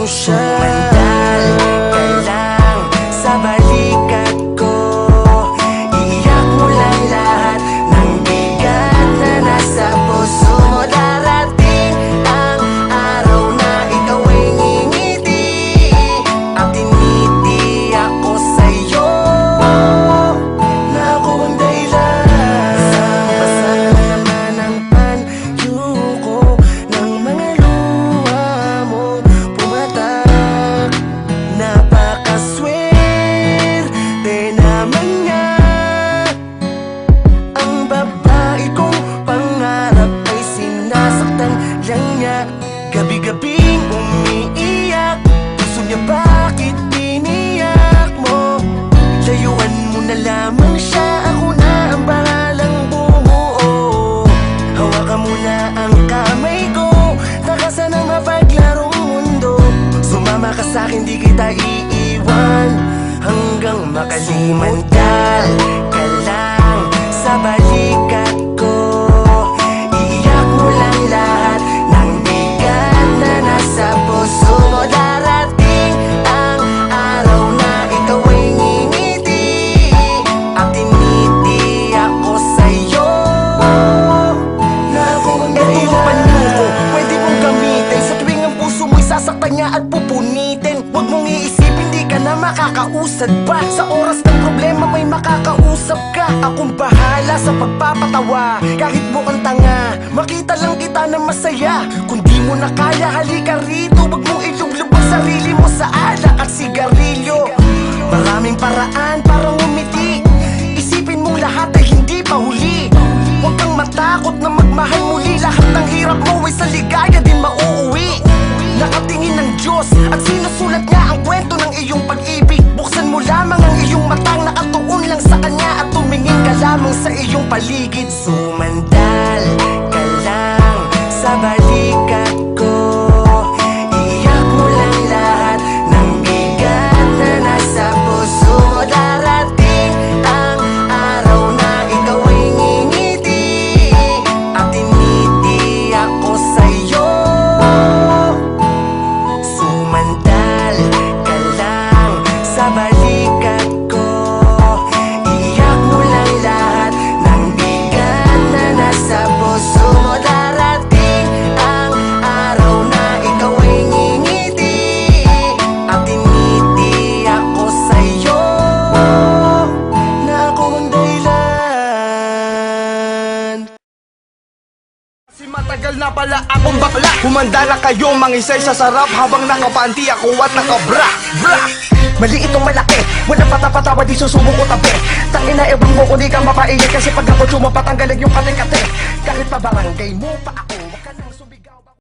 siya. Sumandal ka lang sa balikat ko. Iiyak mo lang lahat ng bigat na nasa puso mo. Darating ang araw na ikaw ay ngingiti at tiniti ako sa'yo na ako ang dahilan. Basang-basa naman ang panyo ko ng mga luha mo pumatak. Napakaswerte naman niya. Ang babae kong pangarap ay sinasaktan lang niya. Gabi-gabing umiiyak, puso niya bakit tiniyak mo? Layuan mo na lamang siya, ako na ang bahalang bumuo. Hawakan mo na ang kamay ko, takasan ang mapaglarong mundo. Sumama ka sa'kin, di kita iiwan hanggang makalimutan ka lang sa balikat ko. Iiyak mo lang lahat ng bigat na nasa puso mo. Darating ang araw na ikaw ay ngingiti at tiniti ako sa'yo na ako ang dahilan. Ito ang panyo, pwede mong gamitin sa tuwing ang puso mo'y sasaktan niya at pupunitin. Huwag mong iisipin, di ka na makakausad pa. Sa oras ng problema may makakausap ka. Akong bahala sa pagpapatawa kahit mukhang tanga. Makita lang kita na masaya. Kung di mo na kaya, halika rito. Huwag mong ilublub ang sarili mo sa alak at sigarilyo. Maraming paraan para ngumiti. Isipin mong lahat ay hindi pa huli. Huwag kang matakot na magmahal muli. Lahat ng hirap mo ay sa ligaya din mauuwi. Nakatingin ng Diyos at sinusulat niya ang kwento ng iyong pag-ibig. Buksan mo lamang ang iyong matang, nakatuon lang sa Kanya at tumingin ka lamang sa iyong paligid. Sumandal ka lang sa balikat ko. Iiyak mo lang lahat ng bigat na nasa puso mo. Darating ang araw na ikaw ay ngingiti at tiniti ako sa'yo. Sumandal ka lang sa balikat ko. Iiyak mo lang lahat ng bigat na nasa puso mo. Darating ang araw na ikaw ay ngingiti at tiniti ako sa'yo na ako ang dahilan. Kasi matagal na pala akong bakla. Humanda na kayo mangisay sa sarap habang nakapanti ako at nakabra. Bra! Mali itong malaki, wala patapatawa, di susubok ko tabi. Tangina, ewan mo kung di ka mapaiyak, kasi pag ako tsumapatanggalan yung kate-kate. Kahit pa barangay mo pa ako